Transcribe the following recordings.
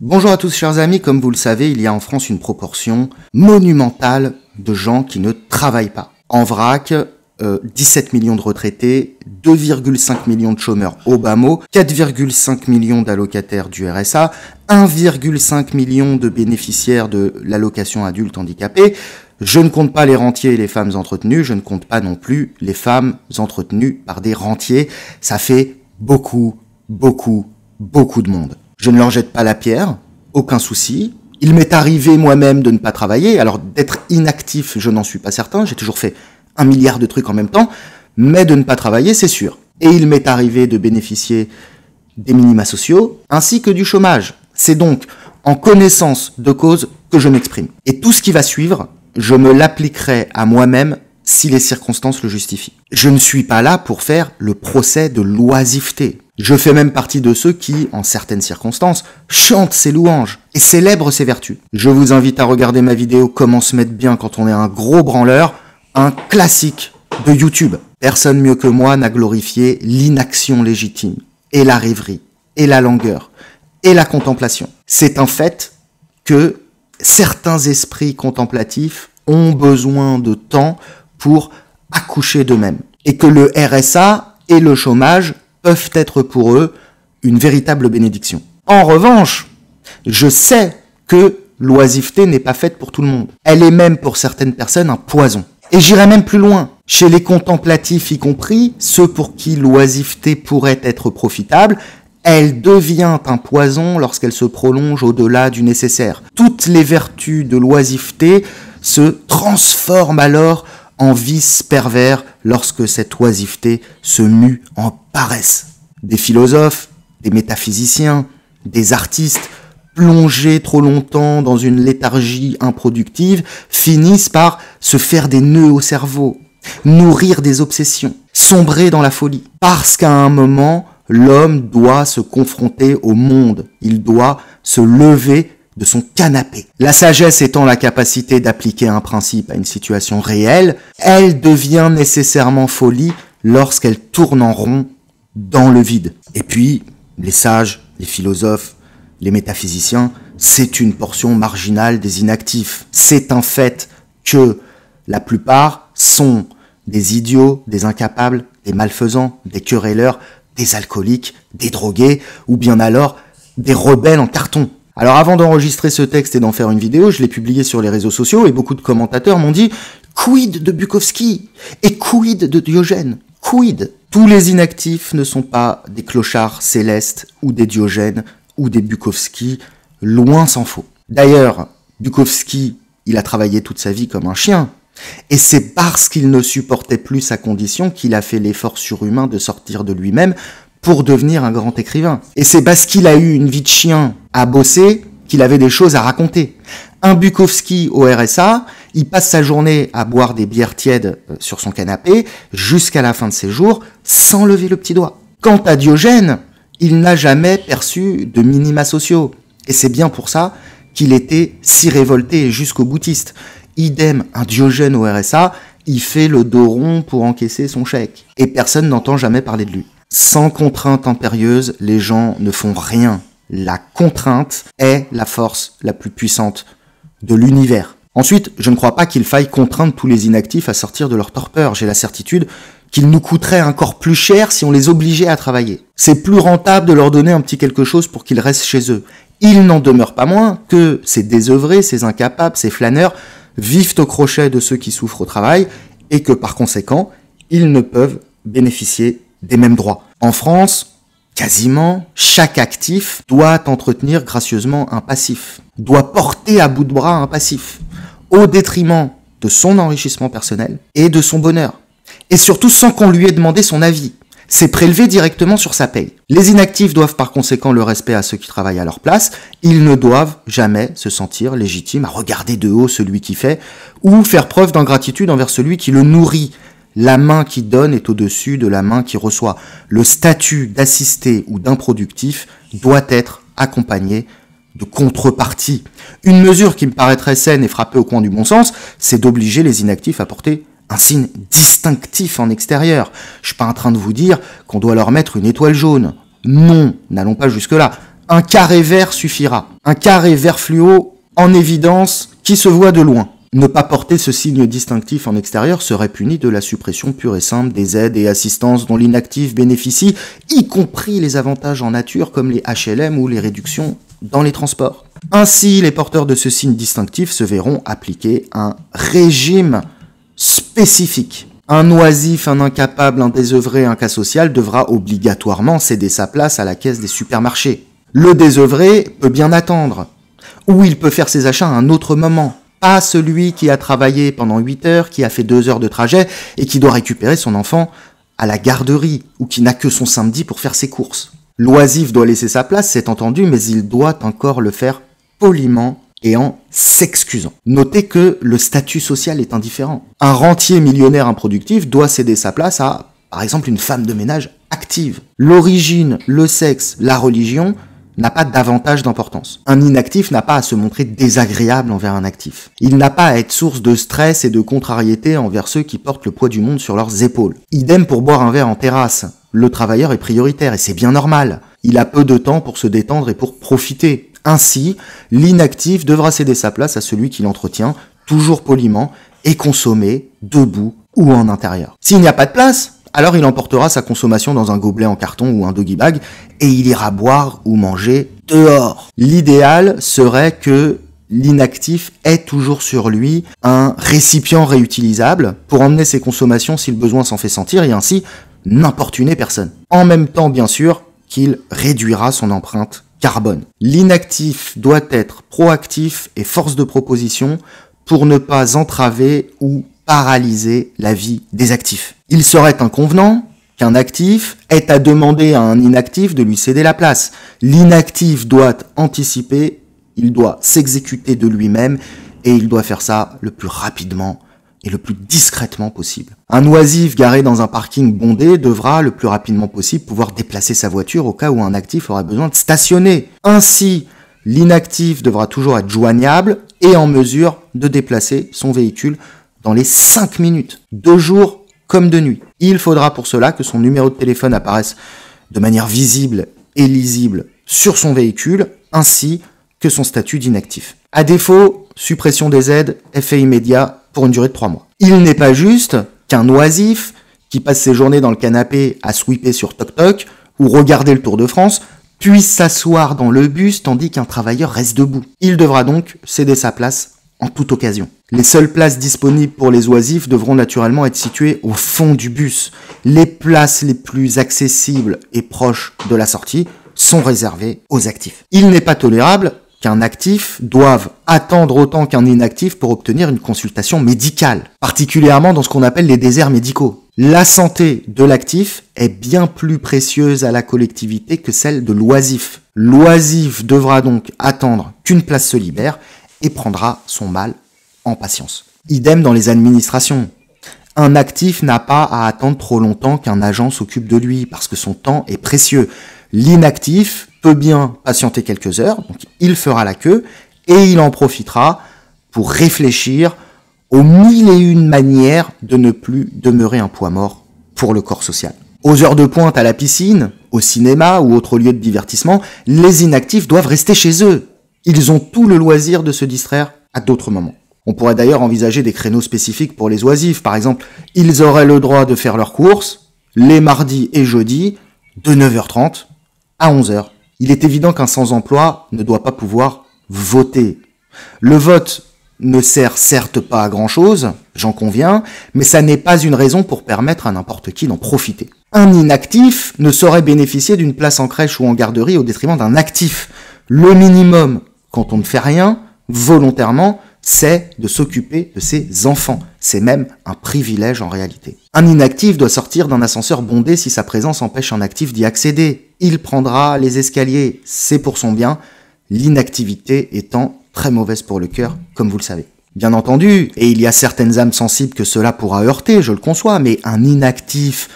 Bonjour à tous chers amis, comme vous le savez, il y a en France une proportion monumentale de gens qui ne travaillent pas. En vrac, 17 millions de retraités, 2,5 millions de chômeurs au bas mot, 4,5 millions d'allocataires du RSA, 1,5 million de bénéficiaires de l'allocation adulte handicapé. Je ne compte pas les rentiers et les femmes entretenues, je ne compte pas non plus les femmes entretenues par des rentiers. Ça fait beaucoup de monde. Je ne leur jette pas la pierre, aucun souci. Il m'est arrivé moi-même de ne pas travailler, alors d'être inactif, je n'en suis pas certain, j'ai toujours fait 1 milliard de trucs en même temps, mais de ne pas travailler, c'est sûr. Et il m'est arrivé de bénéficier des minima sociaux, ainsi que du chômage. C'est donc en connaissance de cause que je m'exprime. Et tout ce qui va suivre, je me l'appliquerai à moi-même si les circonstances le justifient. Je ne suis pas là pour faire le procès de l'oisiveté. Je fais même partie de ceux qui, en certaines circonstances, chantent ses louanges et célèbrent ses vertus. Je vous invite à regarder ma vidéo « Comment se mettre bien quand on est un gros branleur », un classique de YouTube. Personne mieux que moi n'a glorifié l'inaction légitime, et la rêverie, et la langueur, et la contemplation. C'est un fait que certains esprits contemplatifs ont besoin de temps pour accoucher d'eux-mêmes, et que le RSA et le chômage peuvent être pour eux une véritable bénédiction. En revanche, je sais que l'oisiveté n'est pas faite pour tout le monde. Elle est même pour certaines personnes un poison. Et j'irai même plus loin. Chez les contemplatifs y compris, ceux pour qui l'oisiveté pourrait être profitable, elle devient un poison lorsqu'elle se prolonge au-delà du nécessaire. Toutes les vertus de l'oisiveté se transforment alors en vice pervers lorsque cette oisiveté se mue en paresse. Des philosophes, des métaphysiciens, des artistes, plongés trop longtemps dans une léthargie improductive, finissent par se faire des nœuds au cerveau, nourrir des obsessions, sombrer dans la folie. Parce qu'à un moment, l'homme doit se confronter au monde, il doit se lever de son canapé. La sagesse étant la capacité d'appliquer un principe à une situation réelle, elle devient nécessairement folie lorsqu'elle tourne en rond dans le vide. Et puis, les sages, les philosophes, les métaphysiciens, c'est une portion marginale des inactifs. C'est un fait que la plupart sont des idiots, des incapables, des malfaisants, des querelleurs, des alcooliques, des drogués, ou bien alors des rebelles en carton. Alors avant d'enregistrer ce texte et d'en faire une vidéo, je l'ai publié sur les réseaux sociaux et beaucoup de commentateurs m'ont dit « Quid de Bukowski ? Et quid de Diogène ? Quid ?» Tous les inactifs ne sont pas des clochards célestes ou des Diogènes ou des Bukowski, loin s'en faut. D'ailleurs, Bukowski, il a travaillé toute sa vie comme un chien. Et c'est parce qu'il ne supportait plus sa condition qu'il a fait l'effort surhumain de sortir de lui-même pour devenir un grand écrivain. Et c'est parce qu'il a eu une vie de chien à bosser qu'il avait des choses à raconter. Un Bukowski au RSA, il passe sa journée à boire des bières tièdes sur son canapé jusqu'à la fin de ses jours sans lever le petit doigt. Quant à Diogène, il n'a jamais perçu de minima sociaux. Et c'est bien pour ça qu'il était si révolté et jusqu'au boutiste. Idem, un Diogène au RSA, il fait le dos rond pour encaisser son chèque. Et personne n'entend jamais parler de lui. Sans contrainte impérieuse, les gens ne font rien. La contrainte est la force la plus puissante de l'univers. Ensuite, je ne crois pas qu'il faille contraindre tous les inactifs à sortir de leur torpeur. J'ai la certitude qu'il nous coûterait encore plus cher si on les obligeait à travailler. C'est plus rentable de leur donner un petit quelque chose pour qu'ils restent chez eux. Il n'en demeure pas moins que ces désœuvrés, ces incapables, ces flâneurs vivent au crochet de ceux qui souffrent au travail et que par conséquent, ils ne peuvent bénéficier des mêmes droits. En France, quasiment chaque actif doit entretenir gracieusement un passif, doit porter à bout de bras un passif, au détriment de son enrichissement personnel et de son bonheur. Et surtout sans qu'on lui ait demandé son avis. C'est prélevé directement sur sa paye. Les inactifs doivent par conséquent le respect à ceux qui travaillent à leur place. Ils ne doivent jamais se sentir légitimes à regarder de haut celui qui fait ou faire preuve d'ingratitude envers celui qui le nourrit. La main qui donne est au-dessus de la main qui reçoit. Le statut d'assisté ou d'improductif doit être accompagné de contrepartie. Une mesure qui me paraîtrait saine et frappée au coin du bon sens, c'est d'obliger les inactifs à porter un signe distinctif en extérieur. Je suis pas en train de vous dire qu'on doit leur mettre une étoile jaune. Non, n'allons pas jusque-là. Un carré vert suffira. Un carré vert fluo en évidence qui se voit de loin. Ne pas porter ce signe distinctif en extérieur serait puni de la suppression pure et simple des aides et assistances dont l'inactif bénéficie, y compris les avantages en nature comme les HLM ou les réductions dans les transports. Ainsi, les porteurs de ce signe distinctif se verront appliquer un régime spécifique. Un oisif, un incapable, un désœuvré, un cas social devra obligatoirement céder sa place à la caisse des supermarchés. Le désœuvré peut bien attendre, ou il peut faire ses achats à un autre moment. Pas celui qui a travaillé pendant 8 heures, qui a fait 2 heures de trajet et qui doit récupérer son enfant à la garderie ou qui n'a que son samedi pour faire ses courses. L'oisif doit laisser sa place, c'est entendu, mais il doit encore le faire poliment et en s'excusant. Notez que le statut social est indifférent. Un rentier millionnaire improductif doit céder sa place à, par exemple, une femme de ménage active. L'origine, le sexe, la religion n'a pas davantage d'importance. Un inactif n'a pas à se montrer désagréable envers un actif. Il n'a pas à être source de stress et de contrariété envers ceux qui portent le poids du monde sur leurs épaules. Idem pour boire un verre en terrasse. Le travailleur est prioritaire et c'est bien normal. Il a peu de temps pour se détendre et pour profiter. Ainsi, l'inactif devra céder sa place à celui qui l'entretient, toujours poliment, et consommer debout ou en intérieur. S'il n'y a pas de place, alors il emportera sa consommation dans un gobelet en carton ou un doggy bag et il ira boire ou manger dehors. L'idéal serait que l'inactif ait toujours sur lui un récipient réutilisable pour emmener ses consommations si le besoin s'en fait sentir et ainsi n'importuner personne. En même temps, bien sûr, qu'il réduira son empreinte carbone. L'inactif doit être proactif et force de proposition pour ne pas entraver ou paralyser la vie des actifs. Il serait inconvenant qu'un actif ait à demander à un inactif de lui céder la place. L'inactif doit anticiper, il doit s'exécuter de lui-même et il doit faire ça le plus rapidement et le plus discrètement possible. Un oisif garé dans un parking bondé devra le plus rapidement possible pouvoir déplacer sa voiture au cas où un actif aura besoin de stationner. Ainsi, l'inactif devra toujours être joignable et en mesure de déplacer son véhicule dans les 5 minutes, de jour comme de nuit. Il faudra pour cela que son numéro de téléphone apparaisse de manière visible et lisible sur son véhicule, ainsi que son statut d'inactif. À défaut, suppression des aides, effet immédiat pour une durée de 3 mois. Il n'est pas juste qu'un oisif qui passe ses journées dans le canapé à sweeper sur TokTok ou regarder le Tour de France puisse s'asseoir dans le bus tandis qu'un travailleur reste debout. Il devra donc céder sa place en toute occasion. Les seules places disponibles pour les oisifs devront naturellement être situées au fond du bus. Les places les plus accessibles et proches de la sortie sont réservées aux actifs. Il n'est pas tolérable qu'un actif doive attendre autant qu'un inactif pour obtenir une consultation médicale, particulièrement dans ce qu'on appelle les déserts médicaux. La santé de l'actif est bien plus précieuse à la collectivité que celle de l'oisif. L'oisif devra donc attendre qu'une place se libère et prendra son mal en patience. Idem dans les administrations. Un actif n'a pas à attendre trop longtemps qu'un agent s'occupe de lui parce que son temps est précieux. L'inactif peut bien patienter quelques heures, donc il fera la queue et il en profitera pour réfléchir aux 1001 manières de ne plus demeurer un poids mort pour le corps social. Aux heures de pointe à la piscine, au cinéma ou autres lieux de divertissement, les inactifs doivent rester chez eux. Ils ont tout le loisir de se distraire à d'autres moments. On pourrait d'ailleurs envisager des créneaux spécifiques pour les oisifs. Par exemple, ils auraient le droit de faire leurs courses les mardis et jeudis de 9h30 à 11h. Il est évident qu'un sans-emploi ne doit pas pouvoir voter. Le vote ne sert certes pas à grand-chose, j'en conviens, mais ça n'est pas une raison pour permettre à n'importe qui d'en profiter. Un inactif ne saurait bénéficier d'une place en crèche ou en garderie au détriment d'un actif. Le minimum, quand on ne fait rien, volontairement, c'est de s'occuper de ses enfants. C'est même un privilège en réalité. Un inactif doit sortir d'un ascenseur bondé si sa présence empêche un actif d'y accéder. Il prendra les escaliers, c'est pour son bien, l'inactivité étant très mauvaise pour le cœur, comme vous le savez. Bien entendu, et il y a certaines âmes sensibles que cela pourra heurter, je le conçois, mais un inactif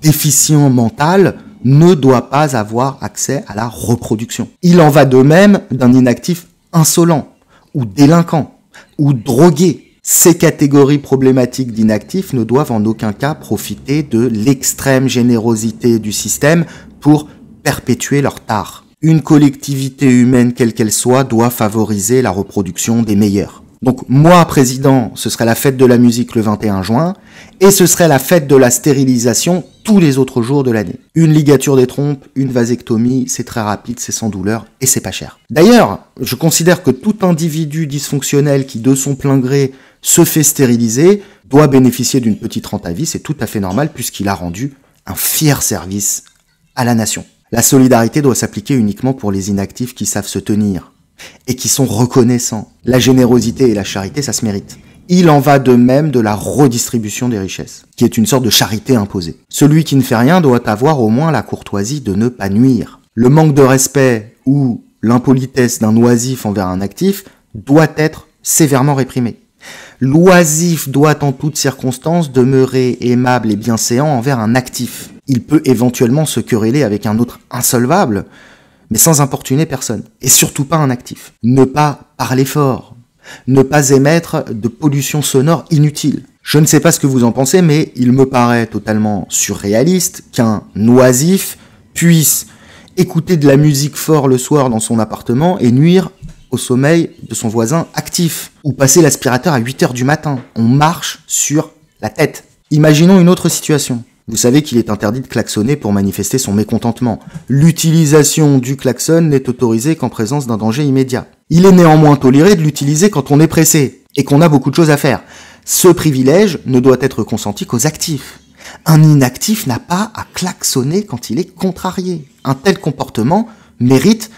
déficient mental ne doit pas avoir accès à la reproduction. Il en va de même d'un inactif insolent, ou délinquant, ou drogué. Ces catégories problématiques d'inactifs ne doivent en aucun cas profiter de l'extrême générosité du système pour perpétuer leur tare. Une collectivité humaine, quelle qu'elle soit, doit favoriser la reproduction des meilleurs. Donc moi, président, ce serait la fête de la musique le 21 juin, et ce serait la fête de la stérilisation tous les autres jours de l'année. Une ligature des trompes, une vasectomie, c'est très rapide, c'est sans douleur, et c'est pas cher. D'ailleurs, je considère que tout individu dysfonctionnel qui, de son plein gré, se fait stériliser, doit bénéficier d'une petite rente à vie, c'est tout à fait normal, puisqu'il a rendu un fier service à la nation. La solidarité doit s'appliquer uniquement pour les inactifs qui savent se tenir et qui sont reconnaissants. La générosité et la charité, ça se mérite. Il en va de même de la redistribution des richesses, qui est une sorte de charité imposée. Celui qui ne fait rien doit avoir au moins la courtoisie de ne pas nuire. Le manque de respect ou l'impolitesse d'un oisif envers un actif doit être sévèrement réprimé. L'oisif doit en toutes circonstances demeurer aimable et bienséant envers un actif. Il peut éventuellement se quereller avec un autre insolvable, mais sans importuner personne. Et surtout pas un actif. Ne pas parler fort. Ne pas émettre de pollution sonore inutile. Je ne sais pas ce que vous en pensez, mais il me paraît totalement surréaliste qu'un oisif puisse écouter de la musique fort le soir dans son appartement et nuire au sommeil de son voisin actif. Ou passer l'aspirateur à 8h du matin. On marche sur la tête. Imaginons une autre situation. Vous savez qu'il est interdit de klaxonner pour manifester son mécontentement. L'utilisation du klaxon n'est autorisée qu'en présence d'un danger immédiat. Il est néanmoins toléré de l'utiliser quand on est pressé et qu'on a beaucoup de choses à faire. Ce privilège ne doit être consenti qu'aux actifs. Un inactif n'a pas à klaxonner quand il est contrarié. Un tel comportement mérite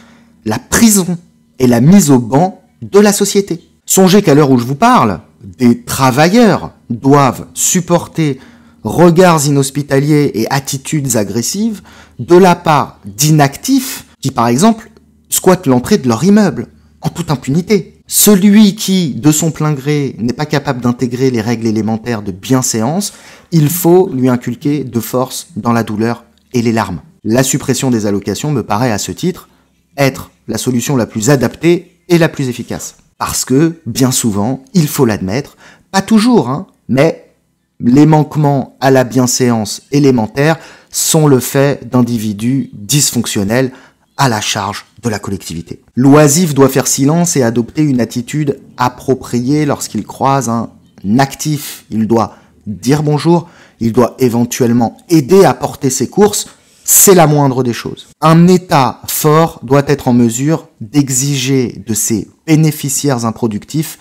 la prison et la mise au banc de la société. Songez qu'à l'heure où je vous parle, des travailleurs doivent supporter regards inhospitaliers et attitudes agressives de la part d'inactifs qui, par exemple, squattent l'entrée de leur immeuble, en toute impunité. Celui qui, de son plein gré, n'est pas capable d'intégrer les règles élémentaires de bienséance, il faut lui inculquer de force dans la douleur et les larmes. La suppression des allocations me paraît à ce titre être la solution la plus adaptée et la plus efficace. Parce que, bien souvent, il faut l'admettre, pas toujours, mais les manquements à la bienséance élémentaire sont le fait d'individus dysfonctionnels à la charge de la collectivité. L'oisif doit faire silence et adopter une attitude appropriée lorsqu'il croise un actif. Il doit dire bonjour, il doit éventuellement aider à porter ses courses, c'est la moindre des choses. Un État fort doit être en mesure d'exiger de ses bénéficiaires improductifs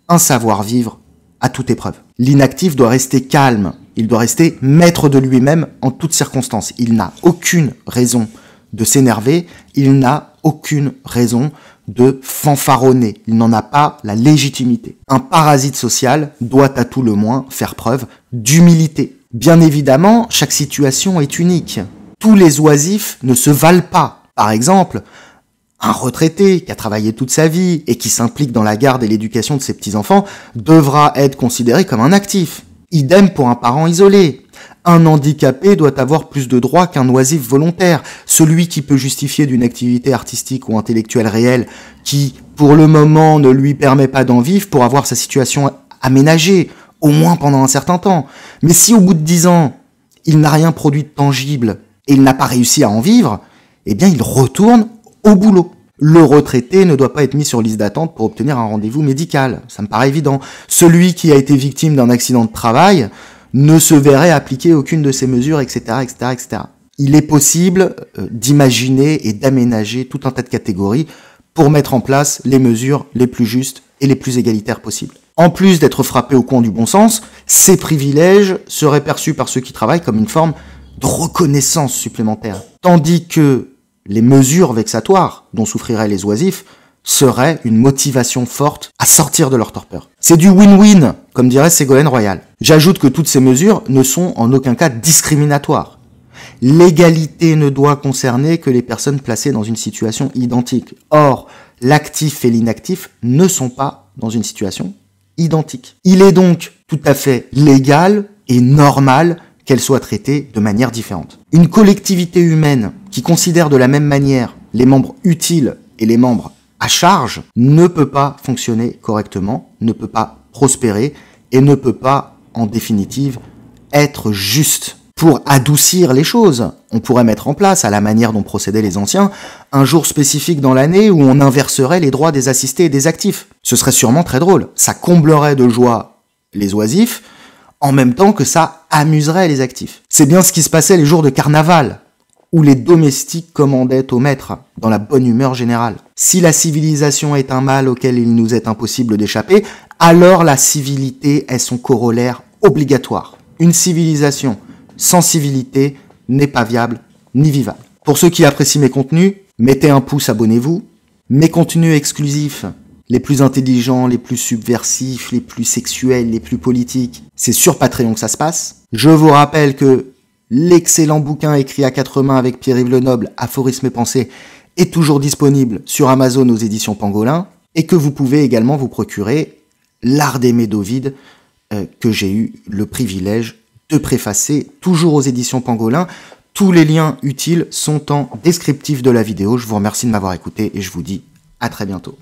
un savoir-vivre à toute épreuve. L'inactif doit rester calme, il doit rester maître de lui-même en toutes circonstances. Il n'a aucune raison de s'énerver, il n'a aucune raison de fanfaronner, il n'en a pas la légitimité. Un parasite social doit à tout le moins faire preuve d'humilité. Bien évidemment, chaque situation est unique. Tous les oisifs ne se valent pas. Par exemple, un retraité qui a travaillé toute sa vie et qui s'implique dans la garde et l'éducation de ses petits-enfants devra être considéré comme un actif. Idem pour un parent isolé. Un handicapé doit avoir plus de droits qu'un oisif volontaire. Celui qui peut justifier d'une activité artistique ou intellectuelle réelle qui, pour le moment, ne lui permet pas d'en vivre pour avoir sa situation aménagée, au moins pendant un certain temps. Mais si au bout de 10 ans, il n'a rien produit de tangible et il n'a pas réussi à en vivre, eh bien il retourne au boulot. Le retraité ne doit pas être mis sur liste d'attente pour obtenir un rendez-vous médical. Ça me paraît évident. Celui qui a été victime d'un accident de travail ne se verrait appliquer aucune de ces mesures, etc., etc., etc. Il est possible d'imaginer et d'aménager tout un tas de catégories pour mettre en place les mesures les plus justes et les plus égalitaires possibles. En plus d'être frappé au coin du bon sens, ces privilèges seraient perçus par ceux qui travaillent comme une forme de reconnaissance supplémentaire. Tandis que les mesures vexatoires dont souffriraient les oisifs seraient une motivation forte à sortir de leur torpeur. C'est du win-win, comme dirait Ségolène Royal. J'ajoute que toutes ces mesures ne sont en aucun cas discriminatoires. L'égalité ne doit concerner que les personnes placées dans une situation identique. Or, l'actif et l'inactif ne sont pas dans une situation identique. Il est donc tout à fait légal et normal qu'elles soient traitées de manière différente. Une collectivité humaine qui considère de la même manière les membres utiles et les membres à charge ne peut pas fonctionner correctement, ne peut pas prospérer et ne peut pas, en définitive, être juste. Pour adoucir les choses, on pourrait mettre en place, à la manière dont procédaient les anciens, un jour spécifique dans l'année où on inverserait les droits des assistés et des actifs. Ce serait sûrement très drôle. Ça comblerait de joie les oisifs, en même temps que ça amuserait les actifs. C'est bien ce qui se passait les jours de carnaval, où les domestiques commandaient au maître, dans la bonne humeur générale. Si la civilisation est un mal auquel il nous est impossible d'échapper, alors la civilité est son corollaire obligatoire. Une civilisation sans civilité n'est pas viable ni vivable. Pour ceux qui apprécient mes contenus, mettez un pouce, abonnez-vous. Mes contenus exclusifs, les plus intelligents, les plus subversifs, les plus sexuels, les plus politiques, c'est sur Patreon que ça se passe. Je vous rappelle que l'excellent bouquin écrit à 4 mains avec Pierre-Yves Lenoble, Aphorismes et pensées, est toujours disponible sur Amazon aux éditions Pangolin, et que vous pouvez également vous procurer L'Art d'aimer d'Ovide, que j'ai eu le privilège de préfacer, toujours aux éditions Pangolin. Tous les liens utiles sont en descriptif de la vidéo. Je vous remercie de m'avoir écouté et je vous dis à très bientôt.